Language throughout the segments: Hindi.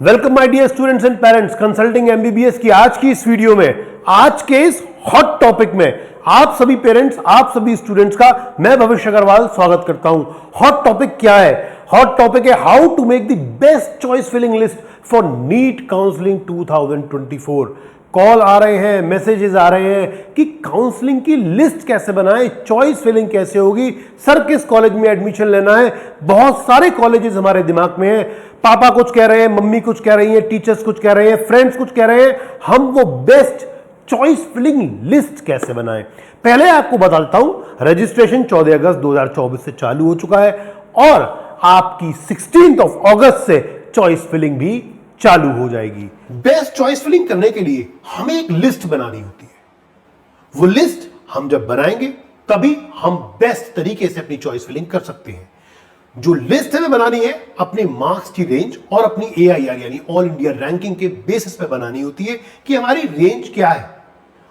Welcome my dear students and parents. Consulting MBBS की आज की इस वीडियो में, आज के इस हॉट टॉपिक में आप सभी पेरेंट्स, आप सभी स्टूडेंट्स का मैं भविष्य अग्रवाल स्वागत करता हूं। हॉट टॉपिक क्या है? हॉट टॉपिक है how to make the best choice filling list for NEET counselling 2024। Call आ रहे हैं, मैसेजेस आ रहे हैं कि काउंसलिंग की लिस्ट कैसे बनाएं, चॉइस फिलिंग कैसे होगी, सर किस कॉलेज में एडमिशन लेना है। बहुत सारे कॉलेजेस हमारे दिमाग में हैं, पापा कुछ कह रहे हैं, मम्मी कुछ कह रही है, टीचर्स कुछ कह रहे हैं, फ्रेंड्स कुछ कह रहे हैं। हम वो बेस्ट चॉइस फिलिंग लिस्ट कैसे बनाएं? पहले आपको बताता हूं, रजिस्ट्रेशन 14 अगस्त 2024 से चालू हो चुका है और आपकी 16 अगस्त से चॉइस फिलिंग भी चालू हो जाएगी। बेस्ट चॉइस फिलिंग करने के लिए हमें एक लिस्ट बनानी होती है। वो लिस्ट हम जब बनाएंगे तभी हम बेस्ट तरीके से अपनी चॉइस फिलिंग कर सकते हैं। जो लिस्ट हमें बनानी है अपने मार्क्स की रेंज और अपनी AIR यानी ऑल इंडिया रैंकिंग के बेसिस पे बनानी होती है कि हमारी रेंज क्या है,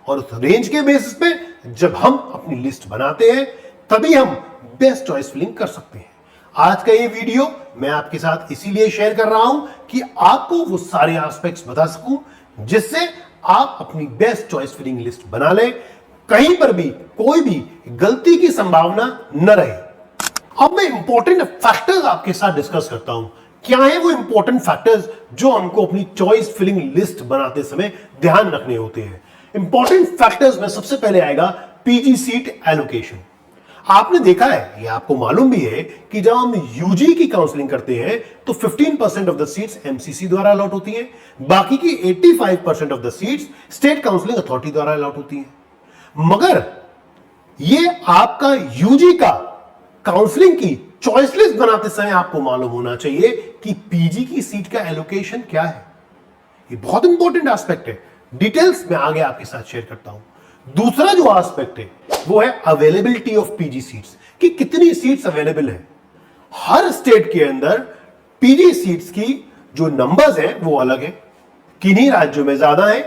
और उस रेंज के बेसिस पे जब हम अपनी लिस्ट बनाते हैं तभी हम बेस्ट चॉइस फिलिंग कर सकते हैं। आज का ये वीडियो मैं आपके साथ इसीलिए शेयर कर रहा हूं कि आपको वो सारे एस्पेक्ट्स बता सकूं जिससे आप अपनी बेस्ट चॉइस फिलिंग लिस्ट बना लें, कहीं पर भी कोई भी गलती की संभावना न रहे। अब मैं इंपॉर्टेंट फैक्टर्स आपके साथ डिस्कस करता हूं। क्या है वो इंपॉर्टेंट फैक्टर्स जो हमको अपनी चॉइस फिलिंग लिस्ट बनाते समय ध्यान रखने होते हैं? इंपॉर्टेंट फैक्टर्स में सबसे पहले आएगा पीजी सीट एलोकेशन। आपने देखा है, ये आपको मालूम भी है कि जब हम यूजी की काउंसलिंग करते हैं तो 15% ऑफ द सीट्स एमसीसी द्वारा अलॉट होती हैं, बाकी की 85% of the seats state counselling authority द्वारा अलॉट होती हैं। मगर ये आपका यूजी का काउंसलिंग की चॉइस लिस्ट बनाते समय आपको मालूम होना चाहिए कि पीजी की सीट का एलोकेशन क्या है। ये बहुत इंपॉर्टेंट एस्पेक्ट है, डिटेल्स मैं आगे आपके साथ शेयर करता हूं। दूसरा जो एस्पेक्ट है वो है अवेलेबिलिटी ऑफ पीजी सीट्स, कि कितनी सीट्स अवेलेबल है। हर स्टेट के अंदर पीजी सीट्स की जो नंबर्स हैं वो अलग है, किन्हीं राज्यों में ज्यादा है,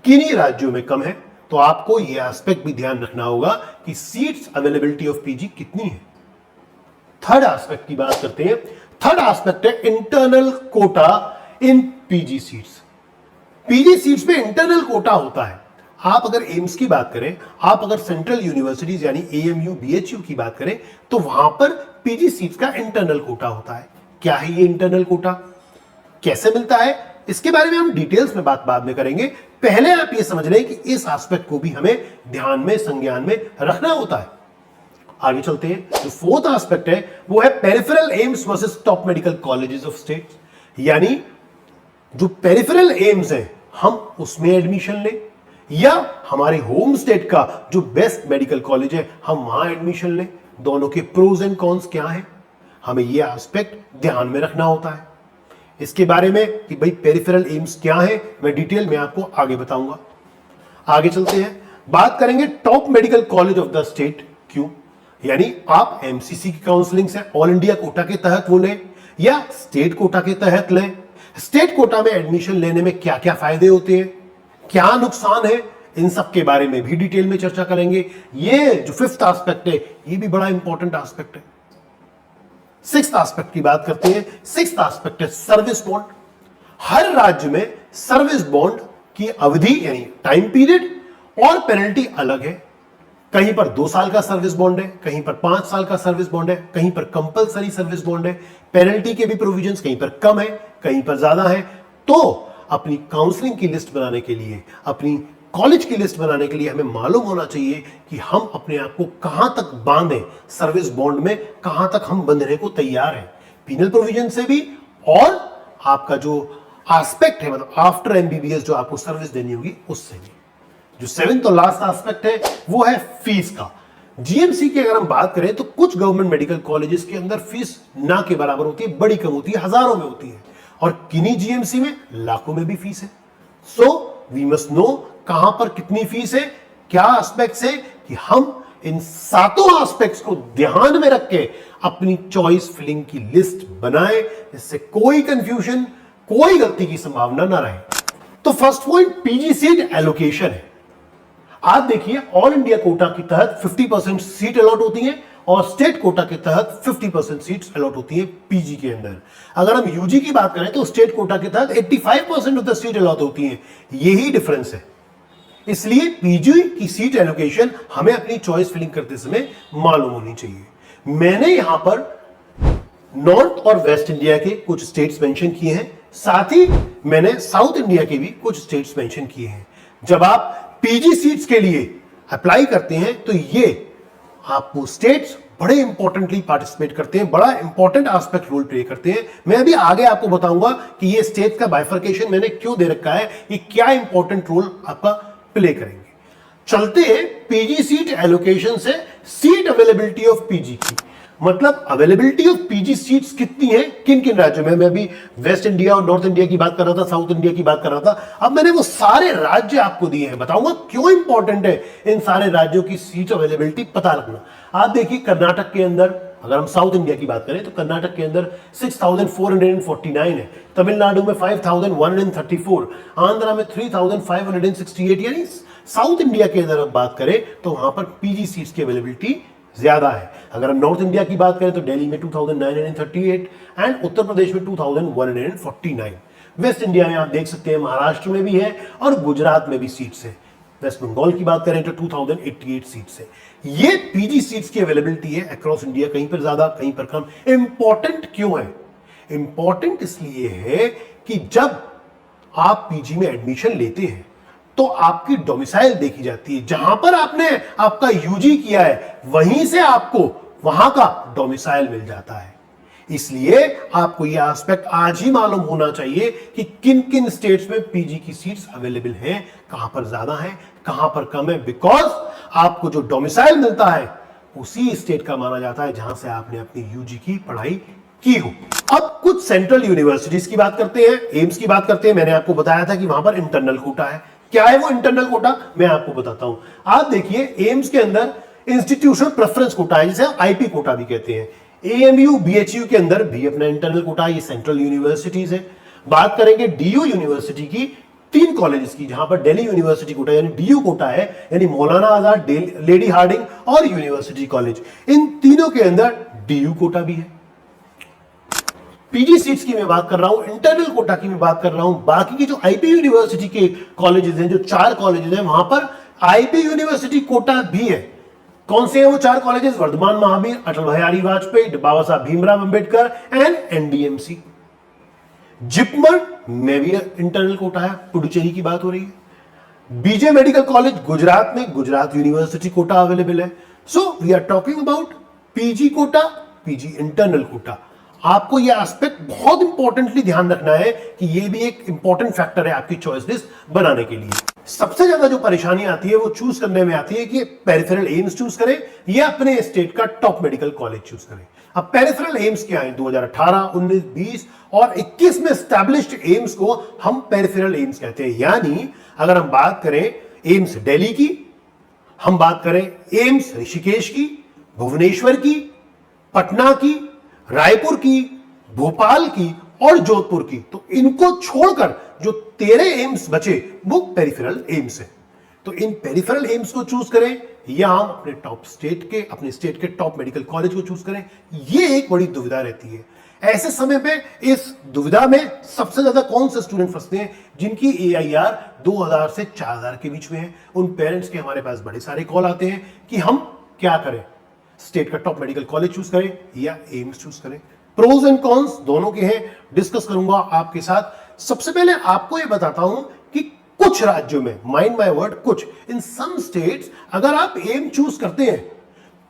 किन्हीं राज्यों में कम है। तो आपको यह एस्पेक्ट भी ध्यान रखना होगा कि सीट्स अवेलेबिलिटी ऑफ पीजी कितनी है। थर्ड एस्पेक्ट की बात करते हैं। थर्ड एस्पेक्ट है internal Kota in PG seats. PG seats में इंटरनल कोटा होता है। आप अगर एम्स की बात करें, आप अगर सेंट्रल यूनिवर्सिटीज यानी AMU BHU की बात करें तो वहां पर पीजी सीट्स का इंटरनल कोटा होता है। क्या है ये इंटरनल कोटा, कैसे मिलता है, इसके बारे में हम डिटेल्स में बात बाद में करेंगे। पहले आप ये समझ लें कि इस एस्पेक्ट को भी हमें ध्यान में, संज्ञान में रखना होता है। आगे चलते हैं। जो फोर्थ एस्पेक्ट है वो है peripheral AIIMS versus top medical colleges of state, यानी जो पेरिफेरल एम्स है हम उसमें एडमिशन लें या हमारे होम स्टेट का जो बेस्ट मेडिकल कॉलेज है हम वहां एडमिशन लें। दोनों के प्रोज एंड कॉन्स क्या है, हमें यह एस्पेक्ट ध्यान में रखना होता है। इसके बारे में कि भाई पेरिफेरल एम्स क्या है मैं डिटेल में आपको आगे बताऊंगा। आगे चलते हैं, बात करेंगे top medical college of the state. क्यों? यानी आप एमसीसी की काउंसलिंग से ऑल इंडिया कोटा के तहत वो लें या स्टेट कोटा के तहत लें। स्टेट कोटा में एडमिशन लेने में क्या क्या फायदे होते हैं, क्या नुकसान है, इन सब के बारे में भी डिटेल में चर्चा करेंगे। ये जो फिफ्थ एस्पेक्ट है ये भी बड़ा इंपॉर्टेंट एस्पेक्ट है। सिक्स्थ एस्पेक्ट की बात करते हैं। सिक्स्थ एस्पेक्ट है सर्विस बॉन्ड। हर राज्य में सर्विस बॉन्ड की अवधि यानी टाइम पीरियड और पेनल्टी अलग है। कहीं पर 2 साल का सर्विस बॉन्ड है, कहीं पर 5 साल का सर्विस बॉन्ड है, कहीं पर कंपलसरी सर्विस बॉन्ड है। पेनल्टी के भी प्रोविजंस कहीं पर कम है, कहीं पर ज्यादा है। तो अपनी काउंसलिंग की लिस्ट बनाने के लिए, अपनी कॉलेज की लिस्ट बनाने के लिए हमें मालूम होना चाहिए कि हम अपने आप को कहां तक बांधें, सर्विस बॉन्ड में कहां तक हम बंधने को तैयार हैं, पीनल प्रोविजन से भी और आपका जो एस्पेक्ट है मतलब आफ्टर एमबीबीएस जो आपको सर्विस देनी होगी उससे भी। जो सेवेंथ और लास्ट एस्पेक्ट है वो है फीस का। जीएमसी की अगर हम बात करें तो कुछ गवर्नमेंट मेडिकल कॉलेजेस के अंदर फीस ना के बराबर होती है, बड़ी कम होती है, हजारों में होती है, और किन्हीं जीएमसी में लाखों में भी फीस है। सो वी मस्ट नो कहां पर कितनी फीस है, क्या एस्पेक्ट्स है, कि हम इन सातों एस्पेक्ट्स को ध्यान में रख के अपनी चॉइस फिलिंग की लिस्ट बनाएं, जिससे कोई कंफ्यूजन, कोई गलती की संभावना ना रहे। तो first point PG seat allocation है। आप देखिए ऑल इंडिया कोटा के तहत 50% सीट अलॉट होती है और स्टेट कोटा के तहत 50% सीट्स अलॉट होती है पीजी के अंदर। अगर हम यूजी की बात करें तो स्टेट कोटा के तहत 85% ऑफ द सीट अलॉट होती है। यही डिफरेंस है। इसलिए पीजी की सीट एलोकेशन हमें अपनी चॉइस फिलिंग करते समय मालूम होनी चाहिए। मैंने यहां पर नॉर्थ और वेस्ट इंडिया के कुछ स्टेट्स मेंशन किए हैं, साथ ही मैंने साउथ इंडिया के भी कुछ स्टेट्स मेंशन किए हैं। जब आप पीजी सीट्स के लिए अप्लाई करते हैं तो ये आपको स्टेट्स बड़े इंपॉर्टेंटली पार्टिसिपेट करते हैं, बड़ा इंपॉर्टेंट एस्पेक्ट रोल प्ले करते हैं। मैं अभी आगे आपको बताऊंगा कि ये स्टेट्स का बाइफर्केशन मैंने क्यों दे रखा है, ये क्या इंपॉर्टेंट रोल आपका प्ले करेंगे। चलते हैं पीजी सीट एलोकेशन से सीट अवेलेबिलिटी ऑफ पीजी की, मतलब अवेलेबिलिटी ऑफ पीजी सीट्स कितनी है किन किन राज्यों में। मैं अभी वेस्ट इंडिया और नॉर्थ इंडिया की बात कर रहा था, साउथ इंडिया की बात कर रहा था। अब मैंने वो सारे राज्य आपको दिए हैं, बताऊंगा क्यों इंपॉर्टेंट है इन सारे राज्यों की सीट अवेलेबिलिटी पता रखना। आप देखिए कर्नाटक के अंदर, अगर हम साउथ इंडिया की बात करें तो कर्नाटक के अंदर 6449 है, तमिलनाडु में 5134, आंध्रा में 3568, यानी साउथ इंडिया के अंदर हम बात करें तो वहां पर पीजी सीट्स की अवेलेबिलिटी ज्यादा है। अगर हम नॉर्थ इंडिया की बात करें तो दिल्ली में 2938 एंड उत्तर प्रदेश में 2149। वेस्ट इंडिया में आप देख सकते हैं महाराष्ट्र में भी है और गुजरात में भी सीट्स है। वेस्ट बंगाल की बात करें तो 2088 सीट्स है। ये पीजी सीट्स की अवेलेबिलिटी है अक्रॉस इंडिया, कहीं पर ज्यादा कहीं पर कम। इंपॉर्टेंट क्यों है? इंपॉर्टेंट इसलिए है कि जब आप पीजी में एडमिशन लेते हैं तो आपकी डोमिसाइल देखी जाती है। जहां पर आपने आपका यूजी किया है वहीं से आपको वहां का डोमिसाइल मिल जाता है। इसलिए आपको यह एस्पेक्ट आज ही मालूम होना चाहिए कि किन किन स्टेट्स में पीजी की सीट्स अवेलेबल हैं, कहां पर ज्यादा है कहां पर कम है, बिकॉज आपको जो डोमिसाइल मिलता है उसी स्टेट का माना जाता है जहां से आपने अपनी यूजी की पढ़ाई की हो। अब कुछ सेंट्रल यूनिवर्सिटीज की बात करते हैं, एम्स की बात करते हैं। मैंने आपको बताया था कि वहां पर इंटरनल कोटा है। क्या है वो इंटरनल कोटा, मैं आपको बताता हूं। आप देखिए एम्स के अंदर इंस्टीट्यूशनल प्रेफरेंस कोटा है, जिसे आईपी कोटा भी कहते हैं। एएमयू बीएचयू के अंदर भी अपना इंटरनल कोटा है, ये सेंट्रल यूनिवर्सिटीज है। बात करेंगे डीयू यूनिवर्सिटी की, 3 कॉलेजेस की, जहां पर दिल्ली यूनिवर्सिटी कोटा यानी डीयू कोटा है, यानी मौलाना आजाद, लेडी हार्डिंग और यूनिवर्सिटी कॉलेज, इन तीनों के अंदर डीयू कोटा भी है। पीजी सीट्स की मैं बात कर रहा हूं, इंटरनल कोटा की मैं बात कर रहा हूं। बाकी की जो आईपी यूनिवर्सिटी के कॉलेजेस हैं, जो 4 कॉलेजेस हैं, वहां पर आईपी यूनिवर्सिटी कोटा भी है। कौन से हैं वो 4 colleges? Varthaman Mahavir, Atal Bihari Vajpayee, Baba Saheb Bhimrao Ambedkar and NDMC. JIPMER में भी इंटरनल कोटा है, पुडुचेरी की बात हो रही है। बीजे मेडिकल कॉलेज गुजरात में गुजरात यूनिवर्सिटी कोटा अवेलेबल है। So we are talking about PG quota, PG internal quota. आपको यह एस्पेक्ट बहुत इंपॉर्टेंटली ध्यान रखना है कि यह भी एक इंपॉर्टेंट फैक्टर है आपकी चॉइस लिस्ट बनाने के लिए। सबसे ज्यादा जो परेशानी आती है वो चूज करने में आती है कि पेरिफेरल एम्स चूज करें या अपने स्टेट का टॉप मेडिकल कॉलेज चूज करें। अब पेरिफेरल एम्स क्या है? 2018, 19, 20 और 21 में एस्टैब्लिश्ड एम्स को हम पेरिफेरल एम्स कहते हैं। यानी अगर हम बात करें एम्स दिल्ली की, हम बात करें एम्स ऋषिकेश की, भुवनेश्वर की, पटना की, रायपुर की, भोपाल की और जोधपुर की, तो इनको छोड़कर जो 13 एम्स बचे वो पेरिफेरल एम्स है। तो इन पेरिफेरल एम्स को चूज करें या हम अपने अपने स्टेट के टॉप मेडिकल कॉलेज को चूज करें, ये एक बड़ी दुविधा रहती है। ऐसे समय पे इस दुविधा में सबसे ज्यादा कौन से स्टूडेंट फंसते हैं? जिनकी AIR 2000 से 4000 के बीच में है। उन पेरेंट्स के हमारे पास बड़े सारे कॉल आते हैं कि हम क्या करें, स्टेट का टॉप मेडिकल कॉलेज चूज करें या एम्स चूज करें। प्रोज एंड कॉन्स दोनों के हैं, डिस्कस करूंगा आपके साथ। सबसे पहले आपको यह बताता हूं कि कुछ राज्यों में, माइंड माय वर्ड, कुछ, इन सम स्टेट्स अगर आप एम चूज करते हैं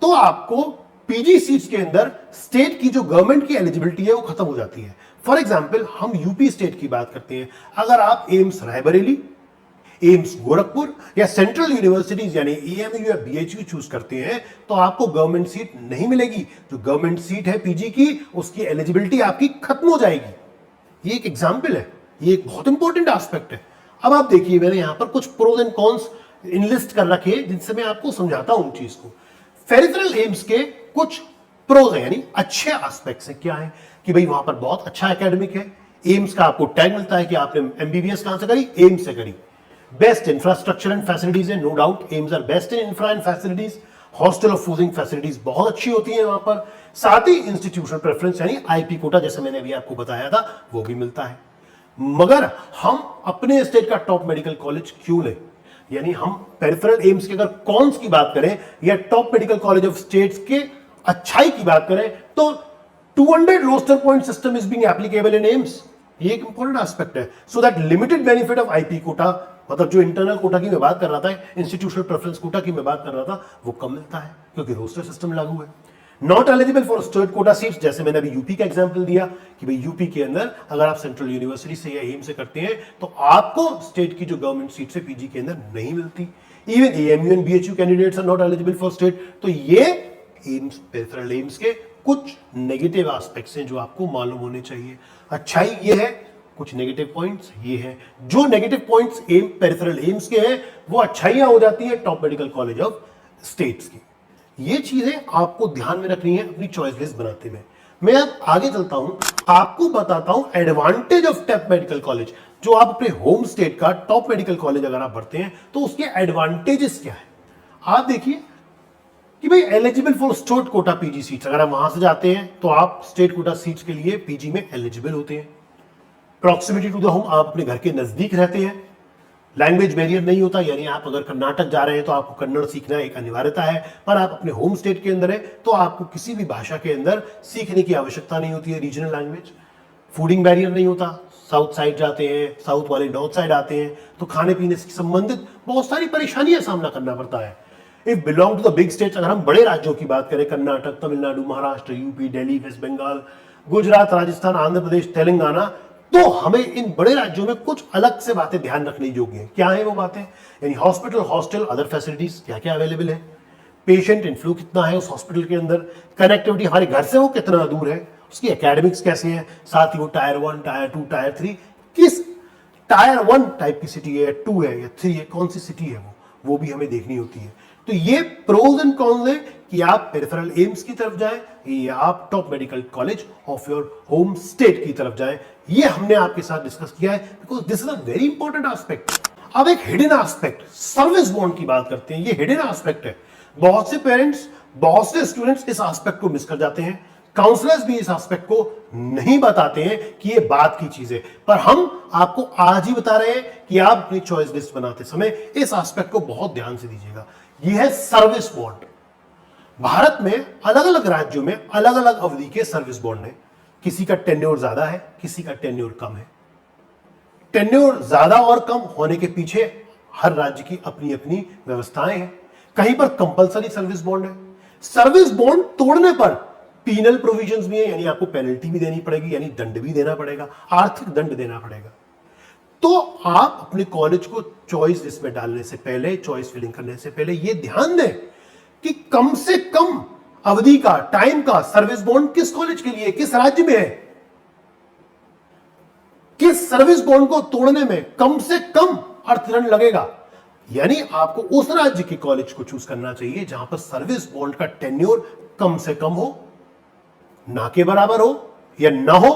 तो आपको पीजी सीट्स के अंदर स्टेट की जो गवर्नमेंट की एलिजिबिलिटी है वो खत्म हो जाती है। फॉर एग्जाम्पल हम यूपी स्टेट की बात करते हैं, अगर आप एम्स रायबरेली, एम्स गोरखपुर या सेंट्रल यूनिवर्सिटीज यानी एएमयू या बीएचयू चूज करते हैं तो आपको गवर्नमेंट सीट नहीं मिलेगी। जो गवर्नमेंट सीट है पीजी की, उसकी एलिजिबिलिटी आपकी खत्म हो जाएगी। ये एक एग्जाम्पल है, ये एक बहुत इंपॉर्टेंट एस्पेक्ट है। अब आप देखिए मैंने यहां पर कुछ प्रोज एंड कॉन्स इनलिस्ट कर रखे हैं जिनसे मैं आपको समझाता हूं चीज को। पेरिफेरल एम्स के कुछ प्रोज हैं, यानी अच्छे एस्पेक्ट्स हैं। क्या है कि भाई वहां पर बहुत अच्छा एकेडमिक है, एम्स का आपको टैग मिलता है कि आपने एमबीबीएस कहां से करी, एम्स से करी। बेस्ट इंफ्रास्ट्रक्चर एंड फैसिलिटीज है, no doubt AIIMS are best in infra and facilities. Hostel of fooding facilities बहुत अच्छी होती है वहां पर। साथ ही इंस्टीट्यूशनल प्रेफरेंस यानी आईपी कोटा, जैसे मैंने अभी आपको बताया था, वो भी मिलता है। मगर हम अपने स्टेट का टॉप मेडिकल कॉलेज क्यों लें, यानी हम पेरिफेरल एम्स के अगर कॉन्स की बात करें या top medical college of states के अच्छाई की बात करें, तो 200 roster point system is being applicable in AIIMS. ये एक इंपॉर्टेंट एस्पेक्ट है। So that limited benefit of IP quota, मतलब जो इंटरनल कोटा की मैं बात कर रहा था, इंस्टीट्यूशनल प्रेफरेंस कोटा की मैं बात कर रहा था, वो कम मिलता है क्योंकि रोस्टर सिस्टम लागू है। Not eligible for state quota seats, जैसे मैंने अभी यूपी का एग्जांपल दिया कि भाई यूपी के अंदर अगर आप सेंट्रल यूनिवर्सिटी से या एम्स से करते हैं तो आपको स्टेट की जो गवर्नमेंट सीट से पीजी के अंदर नहीं मिलती। Even AMU and BHU candidates are not eligible for state. तो ये एम्स, पेरिफेरल एम्स के कुछ नेगेटिव एस्पेक्ट्स हैं जो आपको मालूम होने चाहिए। अच्छाई ये है, कुछ नेगेटिव पॉइंट्स ये हैं। जो नेगेटिव पॉइंट्स पेरिफेरल एम्स के हैं वो अच्छाइयां हो जाती है top medical college of states की। ये चीजें आपको ध्यान में रखनी है अपनी चॉइस लिस्ट बनाते में। मैं अब आगे चलता हूं, आपको बताता हूं advantage of top medical college. जो आप अपने होम स्टेट का टॉप मेडिकल कॉलेज अगर आप भरते हैं तो उसके एडवांटेजेस क्या है। आप देखिए कि भाई eligible for state quota PG seats, अगर आप वहां से जाते हैं तो आप स्टेट कोटा सीट्स के लिए पीजी में एलिजिबल होते हैं। प्रॉक्सिमिटी टू द होम, आप अपने घर के नजदीक रहते हैं। लैंग्वेज बैरियर नहीं होता, यानी आप अगर कर्नाटक जा रहे हैं तो आपको कन्नड़ सीखना एक अनिवार्यता है, पर आप अपने होम स्टेट के अंदर है तो आपको किसी भी भाषा के अंदर सीखने की आवश्यकता नहीं होती है, रीजनल लैंग्वेज। फूडिंग बैरियर नहीं होता, साउथ साइड जाते हैं, साउथ वाले नॉर्थ साइड आते हैं तो खाने पीने से संबंधित बहुत सारी परेशानियां सामना करना पड़ता है। If belong to the big states, अगर हम बड़े राज्यों की बात करें, कर्नाटक, तमिलनाडु, महाराष्ट्र, यूपी, दिल्ली, वेस्ट बंगाल, गुजरात, राजस्थान, आंध्र प्रदेश, तेलंगाना, तो हमें इन बड़े राज्यों में कुछ अलग से बातें ध्यान रखने योग्य है। क्या है वो बातें, यानी हॉस्पिटल, हॉस्टल, अदर फैसिलिटीज क्या क्या अवेलेबल है, पेशेंट इनफ्लो कितना है उस हॉस्पिटल के अंदर, कनेक्टिविटी हमारे घर से वो कितना दूर है, उसकी एकेडमिक्स कैसे है, साथ ही वो टायर 1, टायर 2, टायर 3, किस टायर 1 टाइप की सिटी है, 2 है या 3 है, कौन सी सिटी है वो भी हमें देखनी होती है। तो ये प्रोज एंड कॉन्स है कि आप पेरिफेरल एम्स की तरफ जाएं या आप top medical college of your home state की तरफ जाएं। ये हमने आपके साथ डिस्कस किया है because this is a very important aspect. अब एक हिडन एस्पेक्ट, सर्विस बॉन्ड की बात करते हैं। ये हिडन एस्पेक्ट है, बहुत से पेरेंट्स, बहुत से स्टूडेंट्स इस एस्पेक्ट को मिस कर जाते हैं। काउंसलर्स भी इस एस्पेक्ट को नहीं बताते हैं कि ये बात की चीज है, पर हम आपको आज ही बता रहे हैं कि आप अपनी चॉइस लिस्ट बनाते समय इस एस्पेक्ट को बहुत ध्यान से दीजिएगा। ये है सर्विस बॉन्ड। भारत में अलग अलग राज्यों में अलग अलग अवधि के सर्विस बॉन्ड है। किसी का टेन्योर ज्यादा है, किसी का टेन्योर कम है। टेन्योर ज्यादा और कम होने के पीछे हर राज्य की अपनी अपनी व्यवस्थाएं हैं। कहीं पर कंपलसरी सर्विस बॉन्ड है। सर्विस बॉन्ड तोड़ने पर पीनल प्रोविजंस भी है, यानी आपको पेनल्टी भी देनी पड़ेगी, यानी दंड भी देना पड़ेगा, आर्थिक दंड देना पड़ेगा। तो आप अपने कॉलेज को चॉइस लिस्ट में डालने से पहले, चॉइस फिलिंग करने से पहले ये ध्यान दें कि कम से कम अवधि का, टाइम का सर्विस बॉन्ड किस कॉलेज के लिए, किस राज्य में है। किस सर्विस बॉन्ड को तोड़ने में कम से कम अर्थदंड लगेगा, यानी आपको उस राज्य के कॉलेज को चूज करना चाहिए जहां पर सर्विस बॉन्ड का टेन्योर कम से कम हो, ना के बराबर हो या ना हो,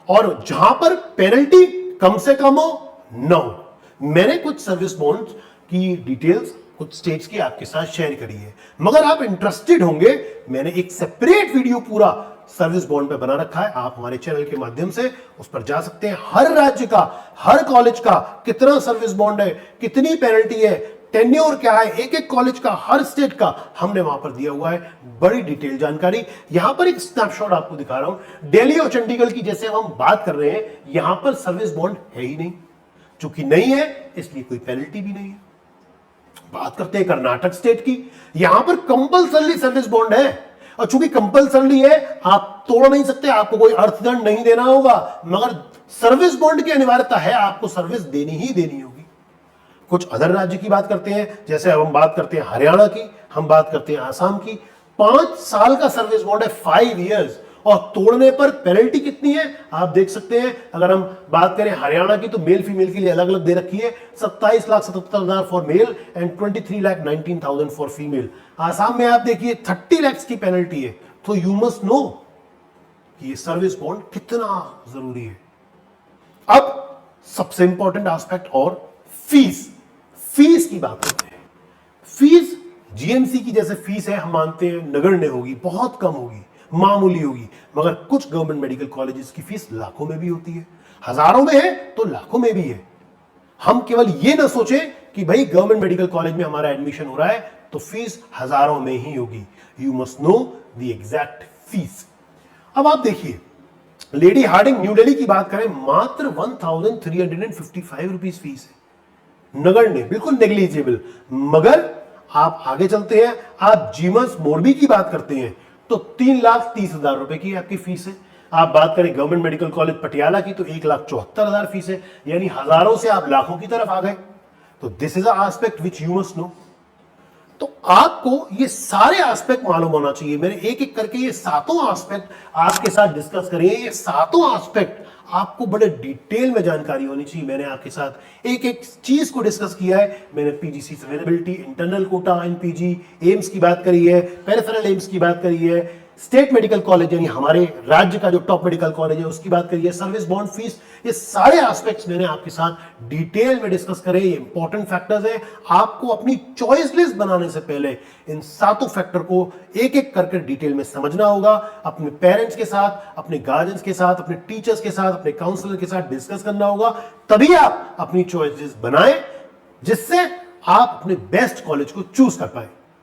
और जहां पर पेनल्टी कम से कम हो, ना हो। मैंने कुछ सर्विस बॉन्ड की डिटेल्स कुछ स्टेट्स की आपके साथ शेयर करी है, मगर आप इंटरेस्टेड होंगे, मैंने एक सेपरेट वीडियो पूरा सर्विस बॉन्ड पे बना रखा है। आप हमारे चैनल के माध्यम से उस पर जा सकते हैं। हर राज्य का, हर कॉलेज का कितना सर्विस बॉन्ड है, कितनी पेनल्टी है, टेन्योर क्या है, एक एक कॉलेज का, हर स्टेट का हमने वहां पर दिया हुआ है बड़ी डिटेल जानकारी। यहां पर एक स्नैपशॉट आपको दिखा रहा हूं। दिल्ली और चंडीगढ़ की जैसे हम बात कर रहे हैं, यहां पर सर्विस बॉन्ड है ही नहीं। चूंकि नहीं है इसलिए कोई पेनल्टी भी नहीं है। बात करते हैं कर्नाटक स्टेट की, यहां पर कंपल्सरी सर्विस बॉन्ड है, और चूंकि कंपल्सरी है आप तोड़ नहीं सकते, आपको कोई अर्थदंड नहीं देना होगा, मगर सर्विस बॉन्ड की अनिवार्यता है, आपको सर्विस देनी ही देनी होगी। कुछ अदर राज्य की बात करते हैं, जैसे अब हम बात करते हैं हरियाणा की, हम बात करते हैं आसाम की। 5 साल का सर्विस बॉन्ड है, 5 इयर्स, और तोड़ने पर पेनल्टी कितनी है आप देख सकते हैं। अगर हम बात करें हरियाणा की तो मेल फीमेल के लिए अलग अलग दे रखी है, 27,77,000 for male and 23,19,000 for female. Assam में आप देखिए 30 लाख की पेनल्टी है। तो यू मस्ट नो कि ये सर्विस बॉन्ड कितना जरूरी है। अब सबसे इंपॉर्टेंट एस्पेक्ट और फीस की बात करते हैं। फीस जीएमसी की जैसे फीस है, हम मानते हैं नगण्य होगी, बहुत कम होगी, मामूली होगी, मगर कुछ गवर्नमेंट मेडिकल कॉलेजेस की फीस लाखों में भी होती है। हजारों में है तो लाखों में भी है। हम केवल ये ना सोचें कि भाई गवर्नमेंट मेडिकल कॉलेज में हमारा एडमिशन हो रहा है तो फीस हजारों में ही होगी। You must know the exact fees. अब आप देखिए, लेडी हार्डिंग न्यू दिल्ली की बात करें, मात्र 1355 रुपीज फीस है, नगण्य, बिल्कुल नेग्लिजिबल। मगर आप आगे चलते हैं, आप जीमस मोरबी की बात करते हैं तो 3,30,000 रुपए की आपकी फीस है। आप बात करें गवर्नमेंट मेडिकल कॉलेज पटियाला की तो 1,74,000 फीस है, यानी हजारों से आप लाखों की तरफ आ गए। तो this is aspect which you must know. तो आपको ये सारे एस्पेक्ट मालूम होना चाहिए। मैंने एक एक करके ये सातों एस्पेक्ट आपके साथ डिस्कस करेंगे। ये सातों एस्पेक्ट आपको बड़े डिटेल में जानकारी होनी चाहिए। मैंने आपके साथ एक एक चीज को डिस्कस किया है। मैंने PGC availability, internal Kota, NPG, AIIMS की बात करी है, पेरिफेरल एम्स की बात करी है, स्टेट मेडिकल कॉलेज यानी हमारे राज्य का जो टॉप मेडिकल कॉलेज है उसकी बात करिए, सर्विस बॉन्ड फीस, ये सारे एस्पेक्ट्स मैंने आपके साथ डिटेल में डिस्कस करे। ये इंपॉर्टेंट फैक्टर्स है। आपको अपनी चॉइस लिस्ट बनाने से पहले इन सातों फैक्टर को एक एक करके डिटेल में समझना होगा। अपने पेरेंट्स के साथ, अपने गार्जियंस के साथ, अपने टीचर्स के साथ, अपने काउंसलर के साथ डिस्कस करना होगा। तभी आप अपनी चॉइस लिस्ट बनाएं जिससे आप अपने बेस्ट कॉलेज को चूज कर पाए।